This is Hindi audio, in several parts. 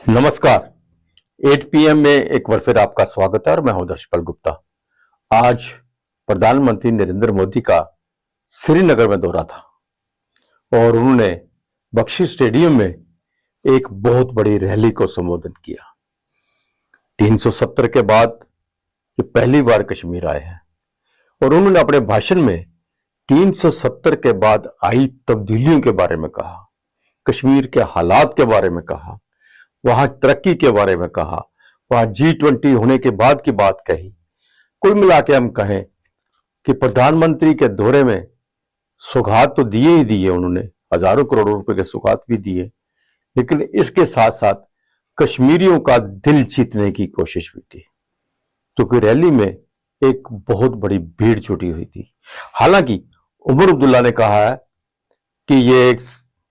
नमस्कार। 8 PM में एक बार फिर आपका स्वागत है और मैं हूं दर्शपाल गुप्ता। आज प्रधानमंत्री नरेंद्र मोदी का श्रीनगर में दौरा था और उन्होंने बख्शी स्टेडियम में एक बहुत बड़ी रैली को संबोधित किया। 370 के बाद ये पहली बार कश्मीर आए हैं और उन्होंने अपने भाषण में 370 के बाद आई तब्दीलियों के बारे में कहा, कश्मीर के हालात के बारे में कहा, वहां तरक्की के बारे में कहा, वहां G20 होने के बाद की बात कही। कुल मिला के हम कहें कि प्रधानमंत्री के दौरे में सौगात तो दिए ही दिए, उन्होंने हजारों करोड़ों रुपए के सौगात भी दिए, लेकिन इसके साथ साथ कश्मीरियों का दिल जीतने की कोशिश भी की, क्योंकि रैली में एक बहुत बड़ी भीड़ जुटी हुई थी। हालांकि उमर अब्दुल्ला ने कहा है कि ये एक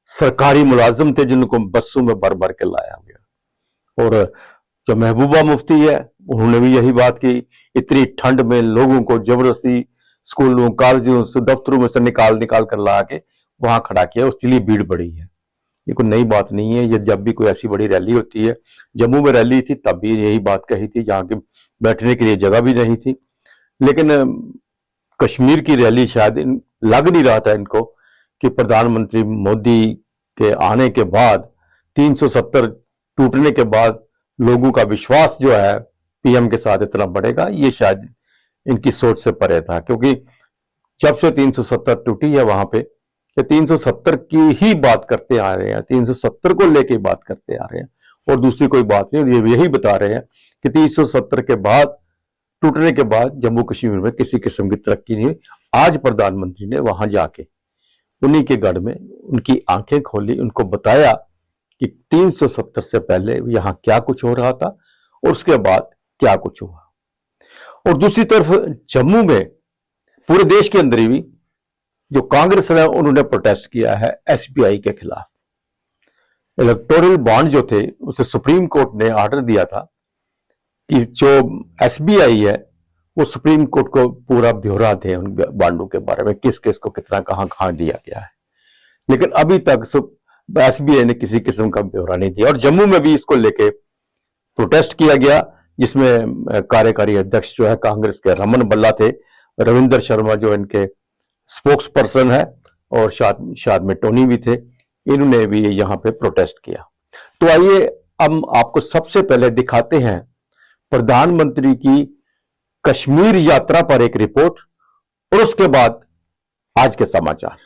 सरकारी मुलाजिम थे जिनको बसों में भर भर के लाया गया, और जो महबूबा मुफ्ती है उन्होंने भी यही बात की, इतनी ठंड में लोगों को जबरदस्ती स्कूलों कॉलेजों से दफ्तरों में से निकाल निकाल कर ला के वहां खड़ा किया, उसके लिए भीड़ बढ़ी है। ये कोई नई बात नहीं है, ये जब भी कोई ऐसी बड़ी रैली होती है, जम्मू में रैली थी तब भी यही बात कही थी, जहां की बैठने के लिए जगह भी नहीं थी। लेकिन कश्मीर की रैली शायद लग नहीं रहा था इनको कि प्रधानमंत्री मोदी के आने के बाद 370 टूटने के बाद लोगों का विश्वास जो है पीएम के साथ इतना बढ़ेगा, ये शायद इनकी सोच से परे था। क्योंकि जब से 370 टूटी है वहां पे, ये 370 की ही बात करते आ रहे हैं, 370 को लेके बात करते आ रहे हैं और दूसरी कोई बात नहीं। ये यही बता रहे हैं कि 370 के बाद टूटने के बाद जम्मू कश्मीर में किसी किस्म की तरक्की नहीं हुई। आज प्रधानमंत्री ने वहां जाके उन्हीं के गढ़ में उनकी आंखें खोली, उनको बताया कि 370 से पहले यहां क्या कुछ हो रहा था और उसके बाद क्या कुछ हुआ। और दूसरी तरफ जम्मू में पूरे देश के अंदर भी जो कांग्रेस है उन्होंने प्रोटेस्ट किया है एसबीआई के खिलाफ। इलेक्टोरल बॉन्ड जो थे उसे सुप्रीम कोर्ट ने ऑर्डर दिया था कि जो एसबीआई है वो सुप्रीम कोर्ट को पूरा ब्यौरा दे उन बॉन्डों के बारे में, किस किस को कितना कहां कहां दिया गया है। लेकिन अभी तक एसबीआई ने किसी किस्म का ब्यौरा नहीं दिया और जम्मू में भी इसको लेके प्रोटेस्ट किया गया, जिसमें कार्यकारी अध्यक्ष जो है कांग्रेस के रमन बल्ला थे, रविंदर शर्मा जो इनके स्पोक्स पर्सन है, और शाद में टोनी भी थे, इन्होंने भी यहाँ पे प्रोटेस्ट किया। तो आइए हम आपको सबसे पहले दिखाते हैं प्रधानमंत्री की कश्मीर यात्रा पर एक रिपोर्ट और उसके बाद आज के समाचार।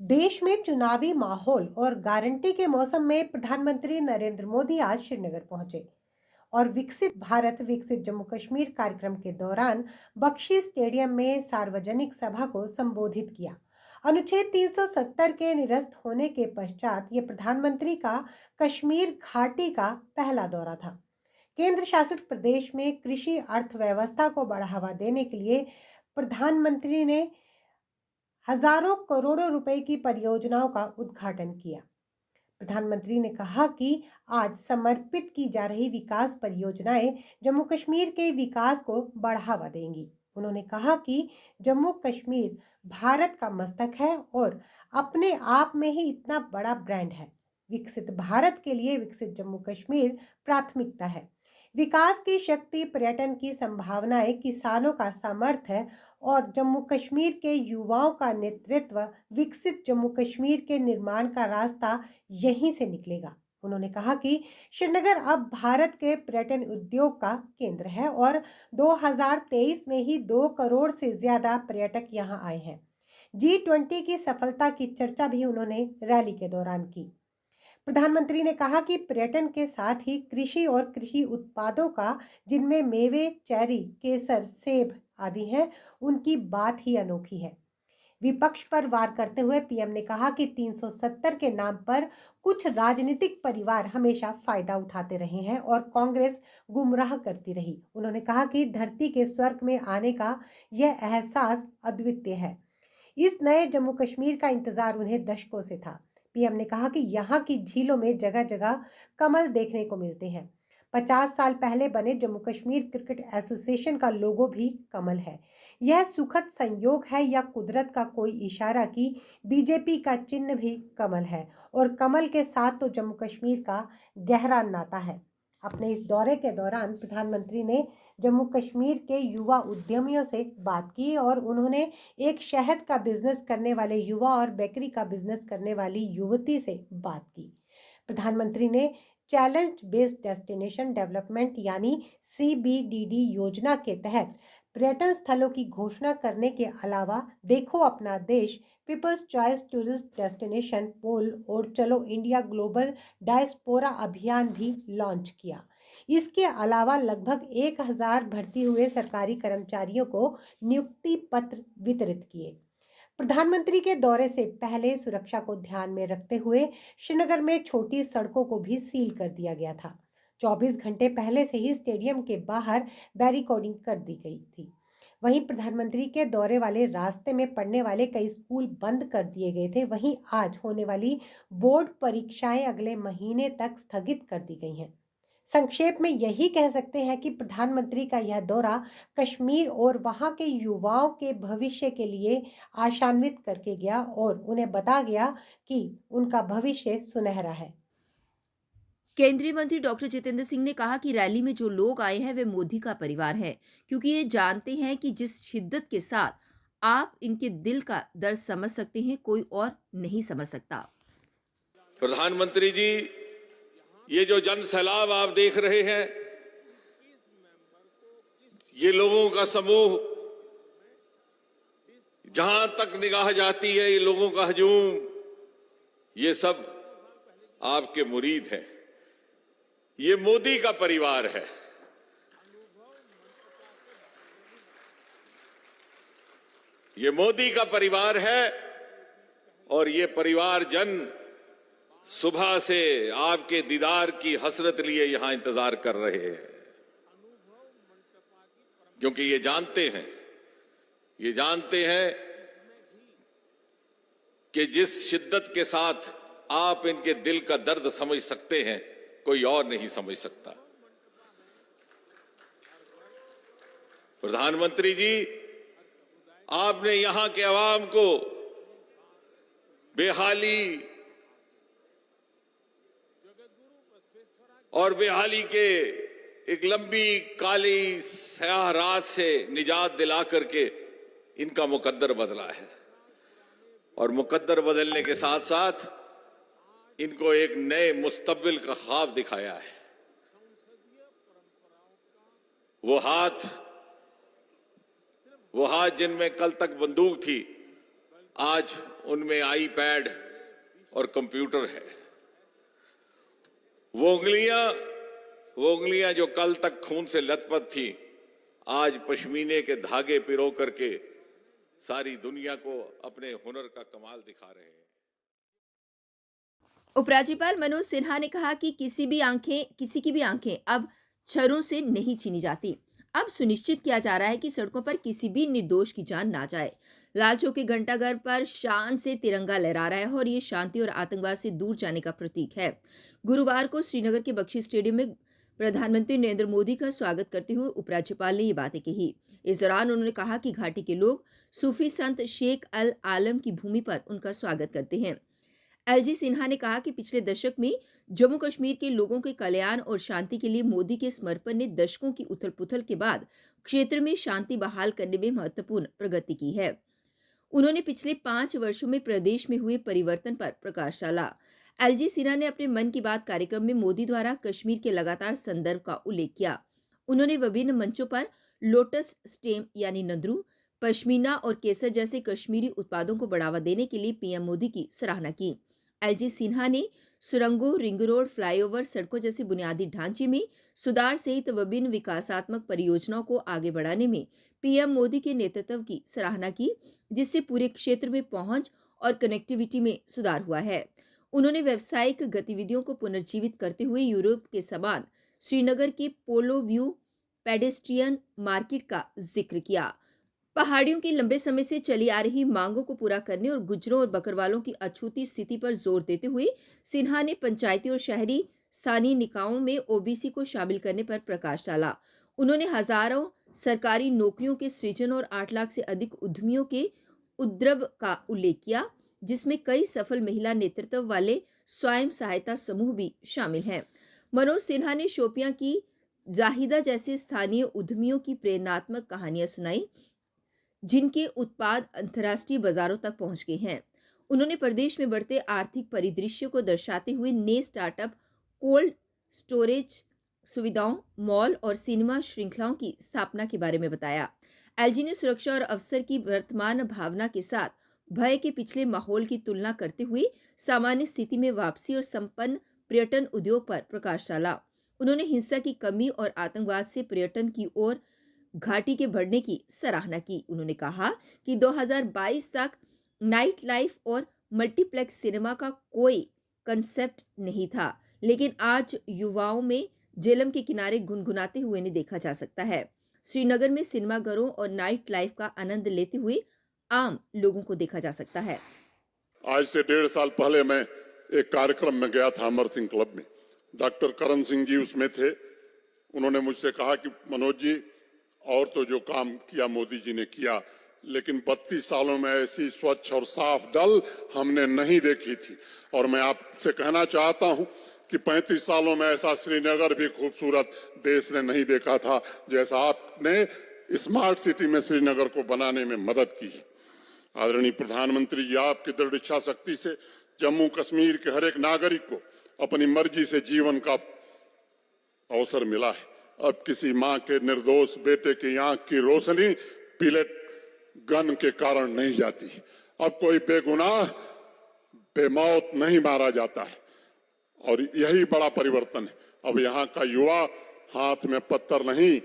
देश में चुनावी माहौल और गारंटी के मौसम में प्रधानमंत्री नरेंद्र मोदी आज श्रीनगर पहुंचे और विकसित भारत विकसित जम्मू कश्मीर कार्यक्रम के दौरान बख्शी स्टेडियम में सार्वजनिक सभा को संबोधित किया। अनुच्छेद 370 के निरस्त होने के पश्चात ये प्रधानमंत्री का कश्मीर घाटी का पहला दौरा था। केंद्र शासित प्रदेश में कृषि अर्थव्यवस्था को बढ़ावा देने के लिए प्रधानमंत्री ने हजारों करोड़ों रुपए की परियोजनाओं का उद्घाटन किया। प्रधानमंत्री ने कहा कि आज समर्पित की जा रही विकास परियोजनाएं जम्मू कश्मीर के विकास को बढ़ावा देंगी। उन्होंने कहा कि जम्मू कश्मीर भारत का मस्तक है और अपने आप में ही इतना बड़ा ब्रांड है। विकसित भारत के लिए विकसित जम्मू कश्मीर प्राथमिकता है। विकास की शक्ति, पर्यटन की संभावनाएं, किसानों का सामर्थ्य और जम्मू कश्मीर के युवाओं का नेतृत्व, विकसित जम्मू कश्मीर के निर्माण का रास्ता यहीं से निकलेगा। उन्होंने कहा कि श्रीनगर अब भारत के पर्यटन उद्योग का केंद्र है और 2023 में ही 2 करोड़ से ज्यादा पर्यटक यहां आए हैं। G20 की सफलता की चर्चा भी उन्होंने रैली के दौरान की। प्रधानमंत्री ने कहा कि पर्यटन के साथ ही कृषि और कृषि उत्पादों का, जिनमें मेवे, चेरी, केसर, सेब आदि हैं, उनकी बात ही अनोखी है। विपक्ष पर वार करते हुए पीएम ने कहा कि 370 के नाम पर कुछ राजनीतिक परिवार हमेशा फायदा उठाते रहे हैं और कांग्रेस गुमराह करती रही। उन्होंने कहा कि धरती के स्वर्ग में आने का यह एहसास अद्वितीय है। इस नए जम्मू कश्मीर का इंतजार उन्हें दशकों से था। पीएम ने कहा कि यहाँ की झीलों में जगह जगह कमल देखने को मिलते हैं। 50 साल पहले बने जम्मू कश्मीर क्रिकेट एसोसिएशन का लोगो भी कमल है। यह सुखद संयोग है या कुदरत का कोई इशारा कि बीजेपी का चिन्ह भी कमल है और कमल के साथ तो जम्मू कश्मीर का गहरा नाता है। अपने इस दौरे के दौरान प्रधानमंत्री ने जम्मू कश्मीर के युवा उद्यमियों से बात की और उन्होंने एक शहद का बिजनेस करने वाले युवा और बेकरी का बिजनेस करने वाली युवती से बात की। प्रधानमंत्री ने चैलेंज बेस्ड डेस्टिनेशन डेवलपमेंट यानी CBDD योजना के तहत पर्यटन स्थलों की घोषणा करने के अलावा देखो अपना देश, पीपल्स चॉइस टूरिस्ट डेस्टिनेशन पोल और चलो इंडिया ग्लोबल डायस्पोरा अभियान भी लॉन्च किया। इसके अलावा लगभग 1000 भर्ती हुए सरकारी कर्मचारियों को नियुक्ति पत्र वितरित किए। प्रधानमंत्री के दौरे से पहले सुरक्षा को ध्यान में रखते हुए श्रीनगर में छोटी सड़कों को भी सील कर दिया गया था। 24 घंटे पहले से ही स्टेडियम के बाहर बैरिकेडिंग कर दी गई थी। वहीं प्रधानमंत्री के दौरे वाले रास्ते में पढ़ने वाले कई स्कूल बंद कर दिए गए थे। वहीं आज होने वाली बोर्ड परीक्षाएं अगले महीने तक स्थगित कर दी गई हैं। संक्षेप में यही कह सकते हैं कि प्रधानमंत्री का यह दौरा कश्मीर और वहां के युवाओं के भविष्य के लिए आशान्वित करके गया और उन्हें बता गया कि उनका भविष्य सुनहरा है। केंद्रीय मंत्री डॉक्टर जितेंद्र सिंह ने कहा कि रैली में जो लोग आए हैं वे मोदी का परिवार है, क्योंकि ये जानते हैं कि जिस शिद्दत के साथ आप इनके दिल का दर्द समझ सकते हैं, कोई और नहीं समझ सकता। प्रधानमंत्री जी, ये जो जन सैलाब आप देख रहे हैं, ये लोगों का समूह, जहां तक निगाह जाती है ये लोगों का हजूम, ये सब आपके मुरीद हैं। ये मोदी का परिवार है। ये मोदी का परिवार है और ये परिवार जन सुबह से आपके दीदार की हसरत लिए यहां इंतजार कर रहे हैं, क्योंकि ये जानते हैं कि जिस शिद्दत के साथ आप इनके दिल का दर्द समझ सकते हैं, कोई और नहीं समझ सकता। प्रधानमंत्री जी, आपने यहां के अवाम को बेहाली और बेहाली के एक लंबी काली स्याह रात से निजात दिला करके इनका मुकद्दर बदला है और मुकद्दर बदलने के साथ साथ इनको एक नए मुस्तकबिल का ख्वाब दिखाया है। वो हाथ जिनमें कल तक बंदूक थी, आज उनमें आईपैड और कंप्यूटर है। वो उंगलियां जो कल तक खून से लथपथ थी, आज पश्मीने के धागे पिरो करके सारी दुनिया को अपने हुनर का कमाल दिखा रहे हैं। उपराज्यपाल मनोज सिन्हा ने कहा कि किसी की भी आंखें अब छर्रों से नहीं छीनी जाती। अब सुनिश्चित किया जा रहा है कि सड़कों पर किसी भी निर्दोष की जान ना जाए। लाल चौक के घंटाघर पर शान से तिरंगा लहरा रहा है और ये शांति और आतंकवाद से दूर जाने का प्रतीक है। गुरुवार को श्रीनगर के बख्शी स्टेडियम में प्रधानमंत्री नरेंद्र मोदी का स्वागत करते हुए उपराज्यपाल ने ये बातें कही। इस दौरान उन्होंने कहा कि घाटी के लोग सूफी संत शेख अल आलम की भूमि पर उनका स्वागत करते हैं। एलजी सिन्हा ने कहा कि पिछले दशक में जम्मू कश्मीर के लोगों के कल्याण और शांति के लिए मोदी के समर्पण ने दशकों की उथल-पुथल के बाद क्षेत्र में शांति बहाल करने में महत्वपूर्ण प्रगति की है। उन्होंने पिछले 5 वर्षों में प्रदेश में हुए परिवर्तन पर प्रकाश डाला। एलजी सिन्हा ने अपने मन की बात कार्यक्रम में मोदी द्वारा कश्मीर के लगातार संदर्भ का उल्लेख किया। उन्होंने विभिन्न मंचों पर लोटस स्टेम यानी नंदरू, पश्मीना और केसर जैसे कश्मीरी उत्पादों को बढ़ावा देने के लिए पीएम मोदी की सराहना की। एलजी सिन्हा ने सुरंगों, रिंग रोड, फ्लाईओवर, सड़कों जैसे बुनियादी ढांचे में सुधार सहित विभिन्न विकासात्मक परियोजनाओं को आगे बढ़ाने में पीएम मोदी के नेतृत्व की सराहना की, जिससे पूरे क्षेत्र में पहुंच और कनेक्टिविटी में सुधार हुआ है। उन्होंने व्यावसायिक गतिविधियों को पुनर्जीवित करते हुए यूरोप के समान श्रीनगर के पोलो व्यू पेडेस्ट्रियन मार्केट का जिक्र किया। पहाड़ियों की लंबे समय से चली आ रही मांगों को पूरा करने और गुज्जरों और बकरवालों की अछूती स्थिति पर जोर देते हुए सिन्हा ने पंचायती और शहरी स्थानीय निकायों में ओबीसी को शामिल करने पर प्रकाश डाला। उन्होंने हजारों सरकारी नौकरियों के सृजन और 8 लाख से अधिक उद्यमियों के उद्रव का उल्लेख किया, जिसमें कई सफल महिला नेतृत्व वाले स्वयं सहायता समूह भी शामिल हैं। मनोज सिन्हा ने शोपियां की जाहिदा जैसे स्थानीय उद्यमियों की प्रेरणात्मक कहानियां सुनाई, जिनके उत्पाद अंतर्राष्ट्रीय बाजारों तक पहुंच गए हैं। उन्होंने प्रदेश में बढ़ते आर्थिक परिदृश्य को दर्शाते हुए नए स्टार्टअप, कोल्ड स्टोरेज सुविधाओं, मॉल और सिनेमा श्रृंखलाओं की स्थापना के बारे में बताया। एलजी ने सुरक्षा और अवसर की वर्तमान भावना के साथ भय के पिछले माहौल की तुलना करते हुए सामान्य स्थिति में वापसी और संपन्न पर्यटन उद्योग पर प्रकाश डाला। उन्होंने हिंसा की कमी और आतंकवाद से पर्यटन की ओर घाटी के बढ़ने की सराहना की। उन्होंने कहा कि 2022 तक नाइट लाइफ और मल्टीप्लेक्स सिनेमा का कोई कंसेप्ट नहीं था, लेकिन आज युवाओं में झेलम के किनारे गुनगुनाते हुए नहीं देखा जा सकता है। श्रीनगर में सिनेमाघरों और नाइट लाइफ का आनंद लेते हुए आम लोगों को देखा जा सकता है। आज से 1.5 साल पहले मैं एक कार्यक्रम में गया था अमर सिंह क्लब में। डॉक्टर करण सिंह जी उसमें थे। उन्होंने मुझसे कहा कि मनोज जी, और तो जो काम किया मोदी जी ने किया, लेकिन 32 सालों में ऐसी स्वच्छ और साफ डल हमने नहीं देखी थी। और मैं आपसे कहना चाहता हूं कि 35 सालों में ऐसा श्रीनगर भी खूबसूरत देश ने नहीं देखा था जैसा आपने स्मार्ट सिटी में श्रीनगर को बनाने में मदद की है। आदरणीय प्रधानमंत्री जी, आपकी दृढ़ इच्छा शक्ति से जम्मू कश्मीर के हर एक नागरिक को अपनी मर्जी से जीवन का अवसर मिला है। अब किसी मां के निर्दोष बेटे की आंख की रोशनी पिलेट गन के कारण नहीं जाती। अब कोई बेगुनाह बेमौत नहीं मारा जाता है, और यही बड़ा परिवर्तन है। अब यहाँ का युवा हाथ में पत्थर नहीं,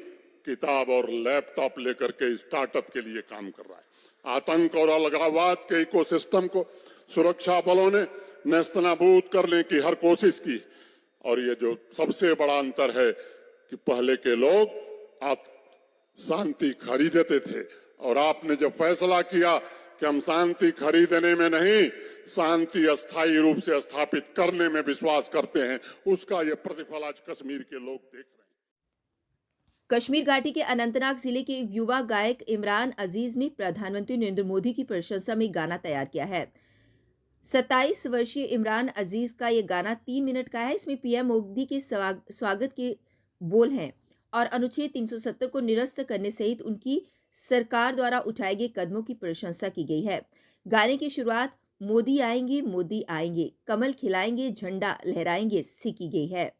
किताब और लैपटॉप लेकर के स्टार्टअप के लिए काम कर रहा है। आतंक और अलगाववाद के इकोसिस्टम को सुरक्षा बलों ने नेस्तनाबूद करने की हर कोशिश की। और ये जो सबसे बड़ा अंतर है कि पहले के लोग शांति खरीदते थे, और आपने जब फैसला किया कि हम शांति खरीदने में नहीं, शांति अस्थायी रूप से स्थापित करने में विश्वास करते हैं, उसका ये प्रतिफल आज कश्मीर के लोग देख रहे हैं। कश्मीर घाटी के अनंतनाग जिले के एक युवा गायक इमरान अजीज ने प्रधानमंत्री नरेंद्र मोदी की प्रशंसा में गाना तैयार किया है। 27 वर्षीय इमरान अजीज का यह गाना 3 मिनट का है। इसमें पीएम मोदी के स्वागत के बोल हैं और अनुच्छेद 370 को निरस्त करने सहित उनकी सरकार द्वारा उठाए गए कदमों की प्रशंसा की गई है। गाने की शुरुआत मोदी आएंगे, कमल खिलाएंगे, झंडा लहराएंगे से की गई है।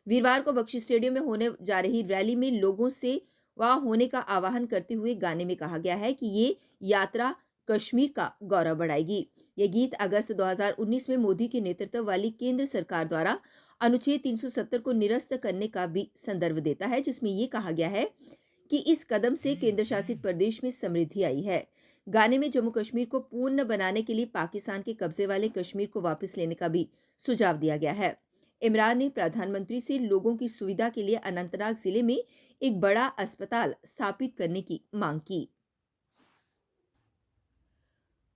वीरवार को बख्शी स्टेडियम में होने जा रही रैली में लोगों से वहां होने का आह्वान करते हुए गाने में कहा गया है कि ये यात्रा कश्मीर का गौरव बढ़ाएगी। यह गीत अगस्त 2019 में मोदी के नेतृत्व वाली केंद्र सरकार द्वारा अनुच्छेद 370 को निरस्त करने का भी संदर्भ देता है, जिसमें यह कहा गया है कि इस कदम से केंद्र शासित प्रदेश में समृद्धि आई है। गाने में जम्मू कश्मीर को पूर्ण बनाने के लिए पाकिस्तान के कब्जे वाले कश्मीर को वापस लेने का भी सुझाव दिया गया है। इमरान ने प्रधानमंत्री से लोगों की सुविधा के लिए अनंतनाग जिले में एक बड़ा अस्पताल स्थापित करने की मांग की।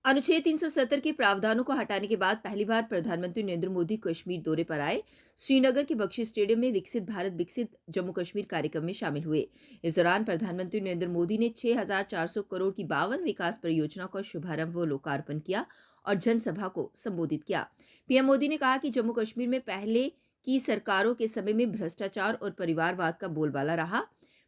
अनुच्छेद 370 के प्रावधानों को हटाने के बाद पहली बार प्रधानमंत्री नरेंद्र मोदी कश्मीर दौरे पर आए। श्रीनगर के बख्शी स्टेडियम में विकसित भारत विकसित जम्मू कश्मीर कार्यक्रम में शामिल हुए। इस दौरान प्रधानमंत्री नरेंद्र मोदी ने 6,400 करोड़ की 52 विकास परियोजनाओं का शुभारंभ व लोकार्पण किया और जनसभा को संबोधित किया। पीएम मोदी ने कहा कि जम्मू कश्मीर में पहले की सरकारों के समय में भ्रष्टाचार और परिवारवाद का बोलबाला रहा।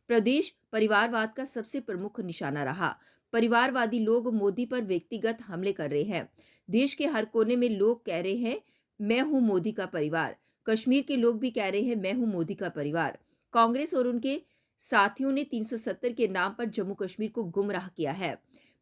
प्रदेश परिवारवाद का सबसे प्रमुख निशाना रहा। परिवारवादी लोग मोदी पर व्यक्तिगत हमले कर रहे हैं। देश के हर कोने में लोग कह रहे हैं मैं हूं मोदी का परिवार। कश्मीर के लोग भी कह रहे हैं मैं हूं मोदी का परिवार। कांग्रेस और उनके साथियों ने 370 के नाम पर जम्मू कश्मीर को गुमराह किया है।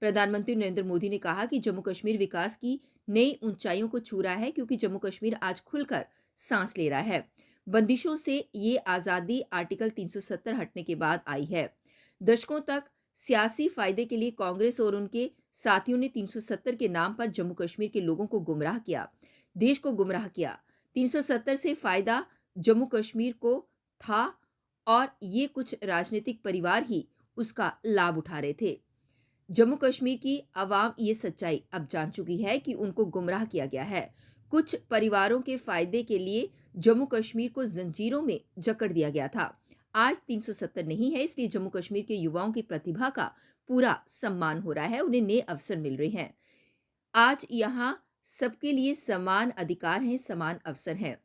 प्रधानमंत्री नरेंद्र मोदी ने कहा कि जम्मू कश्मीर विकास की नई ऊंचाइयों को छू रहा है, क्योंकि जम्मू कश्मीर आज खुलकर सांस ले रहा है। बंदिशों से ये आजादी आर्टिकल 370 हटने के बाद आई है। दशकों तक सियासी फायदे के लिए कांग्रेस और उनके साथियों ने 370 के नाम पर जम्मू कश्मीर के लोगों को गुमराह किया, देश को गुमराह किया। 370 से फायदा जम्मू कश्मीर को था और ये कुछ राजनीतिक परिवार ही उसका लाभ उठा रहे थे। जम्मू कश्मीर की आवाम ये सच्चाई अब जान चुकी है कि उनको गुमराह किया गया है। कुछ परिवारों के फायदे के लिए जम्मू कश्मीर को जंजीरों में जकड़ दिया गया था। आज 370 नहीं है, इसलिए जम्मू कश्मीर के युवाओं की प्रतिभा का पूरा सम्मान हो रहा है, उन्हें नए अवसर मिल रहे हैं। आज यहाँ सबके लिए समान अधिकार हैं, समान अवसर हैं।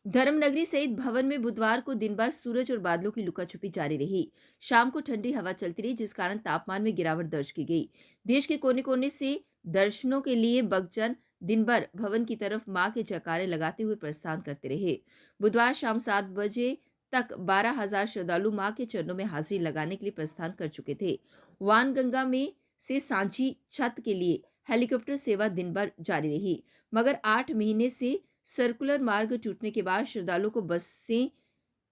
धर्मनगरी सहित भवन में बुधवार को दिन भर सूरज और बादलों की लुकाछुपी जारी रही। शाम को ठंडी हवा चलती रही, जिस कारण तापमान में गिरावट दर्ज की गई। देश के कोने कोने से दर्शनों के लिए भक्तजन दिन भर भवन की तरफ मां के जयकारे लगाते हुए प्रस्थान करते रहे। बुधवार शाम 7 बजे तक 12,000 श्रद्धालु मां के चरणों में हाजिरी लगाने के लिए प्रस्थान कर चुके थे। वानगंगा में से सांची छत के लिए हेलीकॉप्टर सेवा दिन भर जारी रही, मगर 8 महीने से सर्कुलर मार्ग टूटने के बाद श्रद्धालुओं को बसें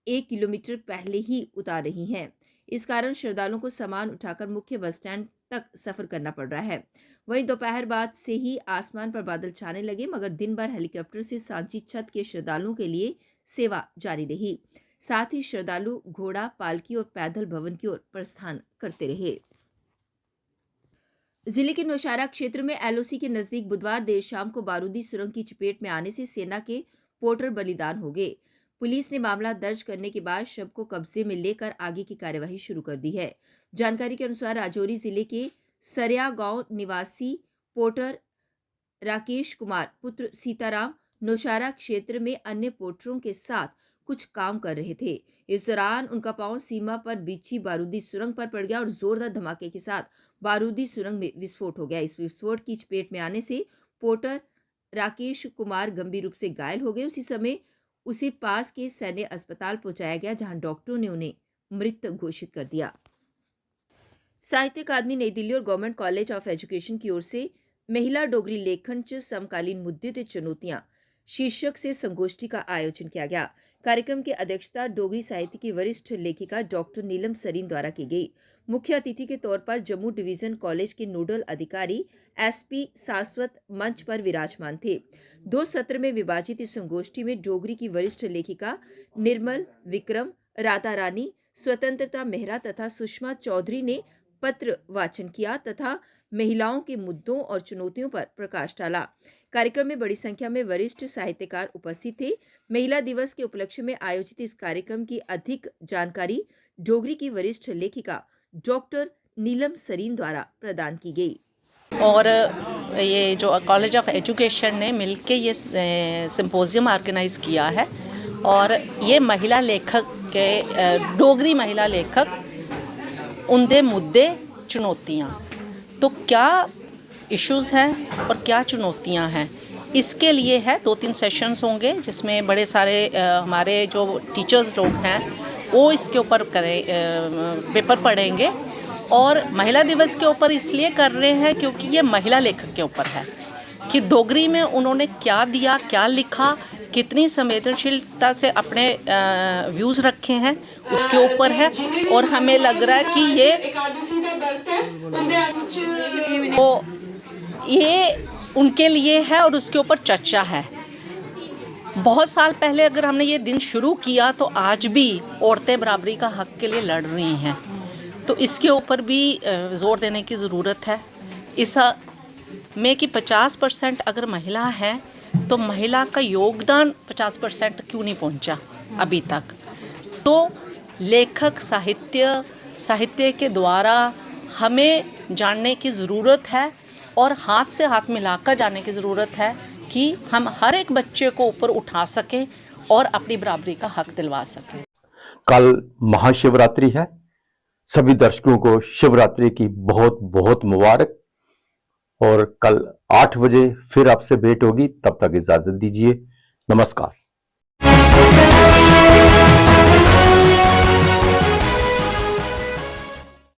1 किलोमीटर पहले ही उतार रही हैं। इस कारण श्रद्धालुओं को सामान उठाकर मुख्य बस स्टैंड तक सफर करना पड़ रहा है। वहीं दोपहर बाद से ही आसमान पर बादल छाने लगे, मगर दिन भर हेलीकॉप्टर से सांची छत के श्रद्धालुओं के लिए सेवा जारी रही। साथ ही श्रद्धालु घोड़ा, पालकी और पैदल भवन की ओर प्रस्थान करते रहे। जिले के नौशहरा क्षेत्र में एलओसी के नजदीक बुधवार देर शाम को बारूदी सुरंग की चपेट में आने से सेना के पोर्टर बलिदान हो गए। पुलिस ने मामला दर्ज करने के बाद शव को कब्जे में लेकर आगे की कार्यवाही शुरू कर दी है। जानकारी के अनुसार राजौरी जिले के सरिया गांव निवासी पोर्टर राकेश कुमार पुत्र सीताराम नौशहरा क्षेत्र में अन्य पोर्टरों के साथ कुछ काम कर रहे थे। इस दौरान उनका पांव सीमा पर बिछी बारूदी सुरंग पर पड़ गया और जोरदार धमाके के साथ बारूदी सुरंग में विस्फोट हो गया। इस विस्फोट की चपेट में आने से पोर्टर राकेश कुमार गंभीर रूप से घायल हो गए। उसी समय उसे पास के सैन्य अस्पताल पहुंचाया गया, जहां डॉक्टरों ने उन्हें मृत घोषित कर दिया। साहित्य अकादमी नई दिल्ली और गवर्नमेंट कॉलेज ऑफ एजुकेशन की ओर से महिला डोगरी लेखन च समकालीन मुद्दे ते चुनौतियां शीर्षक से संगोष्ठी का आयोजन किया गया। कार्यक्रम की अध्यक्षता डोगरी साहित्य की वरिष्ठ लेखिका डॉक्टर नीलम सरीन द्वारा की गई। मुख्य अतिथि के तौर पर जम्मू डिवीजन कॉलेज के नोडल अधिकारी एसपी सारस्वत मंच पर विराजमान थे। 2 सत्र में विभाजित इस संगोष्ठी में डोगरी की वरिष्ठ लेखिका निर्मल विक्रम, राधा रानी, स्वतंत्रता मेहरा तथा सुषमा चौधरी ने पत्र वाचन किया तथा महिलाओं के मुद्दों और चुनौतियों पर प्रकाश डाला। कार्यक्रम में बड़ी संख्या में वरिष्ठ साहित्यकार उपस्थित थे। महिला दिवस के उपलक्ष्य में आयोजित इस कार्यक्रम की अधिक जानकारी डोगरी की वरिष्ठ लेखिका डॉक्टर नीलम सरीन द्वारा प्रदान की गई। और ये जो कॉलेज ऑफ एजुकेशन ने मिलके ये सिंपोजियम ऑर्गेनाइज किया है और ये महिला लेखक के डोगरी महिला लेखक उनके मुद्दे चुनौतियाँ, तो क्या इश्यूज़ हैं और क्या चुनौतियाँ हैं, इसके लिए है 2-3 सेशंस होंगे जिसमें बड़े सारे हमारे जो टीचर्स लोग हैं वो इसके ऊपर पेपर पढ़ेंगे। और महिला दिवस के ऊपर इसलिए कर रहे हैं क्योंकि ये महिला लेखक के ऊपर है कि डोगरी में उन्होंने क्या दिया, क्या लिखा, कितनी संवेदनशीलता से अपने व्यूज़ रखे हैं उसके ऊपर है। और हमें लग रहा है कि ये उनके लिए है और उसके ऊपर चर्चा है। बहुत साल पहले अगर हमने ये दिन शुरू किया तो आज भी औरतें बराबरी का हक के लिए लड़ रही हैं, तो इसके ऊपर भी ज़ोर देने की ज़रूरत है। इस में कि 50% अगर महिला है तो महिला का योगदान 50% क्यों नहीं पहुंचा अभी तक। तो लेखक साहित्य के द्वारा हमें जानने की ज़रूरत है और हाथ से हाथ मिलाकर जानने की ज़रूरत है कि हम हर एक बच्चे को ऊपर उठा सकें और अपनी बराबरी का हक दिलवा सकें। कल महाशिवरात्रि है, सभी दर्शकों को शिवरात्रि की बहुत बहुत मुबारक। और कल 8 बजे फिर आपसे भेंट होगी, तब तक इजाजत दीजिए। नमस्कार।